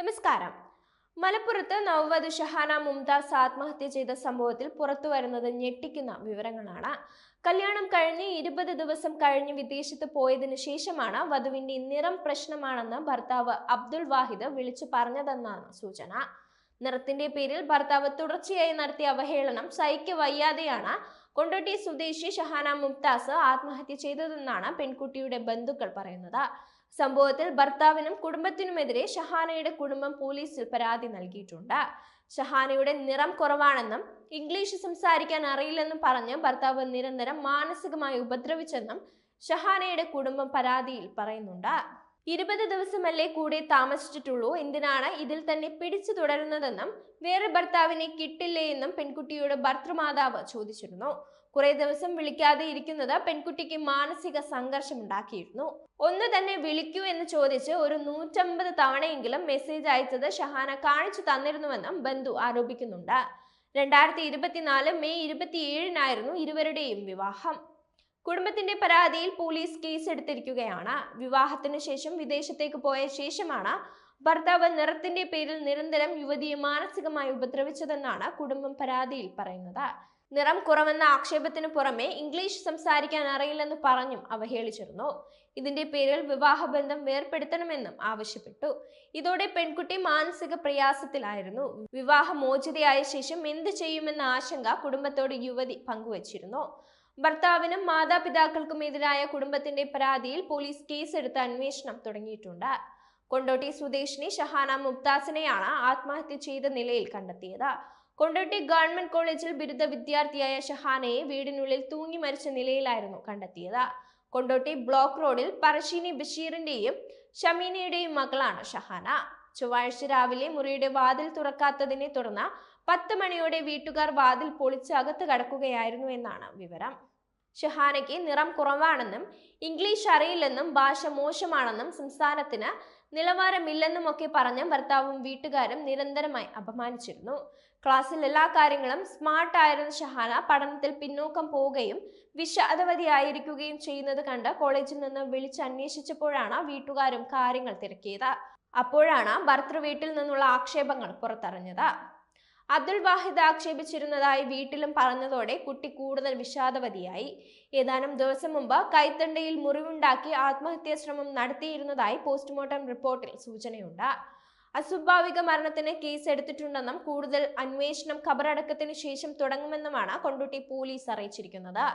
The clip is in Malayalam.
നമസ്കാരം. മലപ്പുറത്ത് നവവധു ഷഹാന മുംതാസ് ആത്മഹത്യ ചെയ്ത സംഭവത്തിൽ പുറത്തു വരുന്നത് ഞെട്ടിക്കുന്ന വിവരങ്ങളാണ്. കല്യാണം കഴിഞ്ഞ് 20 ദിവസം കഴിഞ്ഞ് വിദേശത്ത് പോയതിനു ശേഷമാണ് വധുവിന്റെ നിറം പ്രശ്നമാണെന്ന് ഭർത്താവ് അബ്ദുൾ വാഹിദ് വിളിച്ചു പറഞ്ഞതെന്നാണ് സൂചന. നിറത്തിന്റെ പേരിൽ ഭർത്താവ് തുടർച്ചയായി നടത്തിയ അവഹേളനം സഹിക്കവയ്യാതെയാണ് കൊണ്ടോട്ടി സ്വദേശി ഷഹാന മുംതാസ് ആത്മഹത്യ ചെയ്തതെന്നാണ് പെൺകുട്ടിയുടെ ബന്ധുക്കൾ പറയുന്നത്. സംഭവത്തിൽ ഭർത്താവിനും കുടുംബത്തിനുമെതിരെ ഷഹാനയുടെ കുടുംബം പോലീസിൽ പരാതി നൽകിയിട്ടുണ്ട്. ഷഹാനയുടെ നിറം കുറവാണെന്നും ഇംഗ്ലീഷ് സംസാരിക്കാൻ അറിയില്ലെന്നും പറഞ്ഞ് ഭർത്താവ് നിരന്തരം മാനസികമായി ഉപദ്രവിച്ചെന്നും ഷഹാനയുടെ കുടുംബം പരാതിയിൽ പറയുന്നുണ്ട്. 20 ദിവസമല്ലേ കൂടെ താമസിച്ചിട്ടുള്ളൂ, എന്തിനാണ് ഇതിൽ തന്നെ പിടിച്ചു തുടരുന്നതെന്നും വേറെ ഭർത്താവിനെ കിട്ടില്ലേ എന്നും പെൺകുട്ടിയുടെ ഭർത്തൃമാതാവ് ചോദിച്ചിരുന്നു. കുറെ ദിവസം വിളിക്കാതെ ഇരിക്കുന്നത് പെൺകുട്ടിക്ക് മാനസിക സംഘർഷം ഉണ്ടാക്കിയിരുന്നു. ഒന്ന് തന്നെ വിളിക്കൂ എന്ന് ചോദിച്ച് ഒരു 150 തവണയെങ്കിലും മെസ്സേജ് അയച്ചത് ഷഹാന കാണിച്ചു തന്നിരുന്നുവെന്നും ബന്ധു ആരോപിക്കുന്നുണ്ട്. 2024 മെയ് 27-നായിരുന്നു ഇരുവരുടെയും വിവാഹം. കുടുംബത്തിന്റെ പരാതിയിൽ പോലീസ് കേസെടുത്തിരിക്കുകയാണ്. വിവാഹത്തിന് ശേഷം വിദേശത്തേക്ക് പോയ ശേഷമാണ് ഭർത്താവ് നിറത്തിന്റെ പേരിൽ നിരന്തരം യുവതിയെ മാനസികമായി ഉപദ്രവിച്ചതെന്നാണ് കുടുംബം പരാതിയിൽ പറയുന്നത്. നിറം കുറവെന്ന ആക്ഷേപത്തിനു പുറമെ ഇംഗ്ലീഷ് സംസാരിക്കാൻ അറിയില്ലെന്ന് പറഞ്ഞും അവഹേളിച്ചിരുന്നു. ഇതിന്റെ പേരിൽ വിവാഹബന്ധം വേർപെടുത്തണമെന്നും ആവശ്യപ്പെട്ടു. ഇതോടെ പെൺകുട്ടി മാനസിക പ്രയാസത്തിലായിരുന്നു. വിവാഹമോചിതയായ ശേഷം എന്ത് ചെയ്യുമെന്ന ആശങ്ക കുടുംബത്തോട് യുവതി പങ്കുവച്ചിരുന്നു. ഭർത്താവിനും മാതാപിതാക്കൾക്കും എതിരായ കുടുംബത്തിന്റെ പരാതിയിൽ പോലീസ് കേസെടുത്ത് അന്വേഷണം തുടങ്ങിയിട്ടുണ്ട്. കൊണ്ടോട്ടി സ്വദേശിനി ഷഹാന മുംതാസിനെയാണ് ആത്മഹത്യ ചെയ്ത നിലയിൽ കണ്ടെത്തിയത്. കൊണ്ടോട്ടി ഗവൺമെന്റ് കോളേജിൽ ബിരുദ വിദ്യാർത്ഥിയായ ഷഹാനയെ വീടിനുള്ളിൽ തൂങ്ങി മരിച്ച നിലയിലായിരുന്നു കണ്ടെത്തിയത്. കൊണ്ടോട്ടി ബ്ലോക്ക് റോഡിൽ പറശ്ശിനി ബഷീറിന്റെയും ഷമീനയുടെയും മകളാണ് ഷഹാന. ചൊവ്വാഴ്ച രാവിലെ മുറിയുടെ വാതിൽ തുറക്കാത്തതിനെ തുടർന്ന് 10 മണിയോടെ വീട്ടുകാർ വാതിൽ പൊളിച്ച് അകത്ത് കടക്കുകയായിരുന്നു എന്നാണ് വിവരം. ഷഹാനയ്ക്ക് നിറം കുറവാണെന്നും ഇംഗ്ലീഷ് അറിയില്ലെന്നും ഭാഷ മോശമാണെന്നും സംസ്ഥാനത്തിന് നിലവാരമില്ലെന്നും ഒക്കെ പറഞ്ഞ് ഭർത്താവും വീട്ടുകാരും നിരന്തരമായി അപമാനിച്ചിരുന്നു. ക്ലാസ്സിൽ എല്ലാ കാര്യങ്ങളും സ്മാർട്ട് ആയിരുന്ന ഷഹാന പഠനത്തിൽ പിന്നോക്കം പോവുകയും വിഷാദവതിയായിരിക്കുകയും ചെയ്യുന്നത് കണ്ട് കോളേജിൽ നിന്ന് വിളിച്ചന്വേഷിച്ചപ്പോഴാണ് വീട്ടുകാരും കാര്യങ്ങൾ തിരക്കിയത്. അപ്പോഴാണ് ഭർത്തൃ വീട്ടിൽ നിന്നുള്ള ആക്ഷേപങ്ങൾ പുറത്തറിഞ്ഞത്. അബ്ദുൾ വാഹിദ് ആക്ഷേപിച്ചിരുന്നതായി വീട്ടിലും പറഞ്ഞതോടെ കുട്ടി കൂടുതൽ വിഷാദവതിയായി. ഏതാനും ദിവസം മുമ്പ് കൈത്തണ്ടയിൽ മുറിവുണ്ടാക്കി ആത്മഹത്യാ ശ്രമം നടത്തിയിരുന്നതായി പോസ്റ്റ്മോർട്ടം റിപ്പോർട്ടിൽ സൂചനയുണ്ട്. അസ്വാഭാവിക മരണത്തിന് കേസെടുത്തിട്ടുണ്ടെന്നും കൂടുതൽ അന്വേഷണം ഖബറടക്കത്തിന് ശേഷം തുടങ്ങുമെന്നുമാണ് കൊണ്ടോട്ടി പോലീസ് അറിയിച്ചിരിക്കുന്നത്.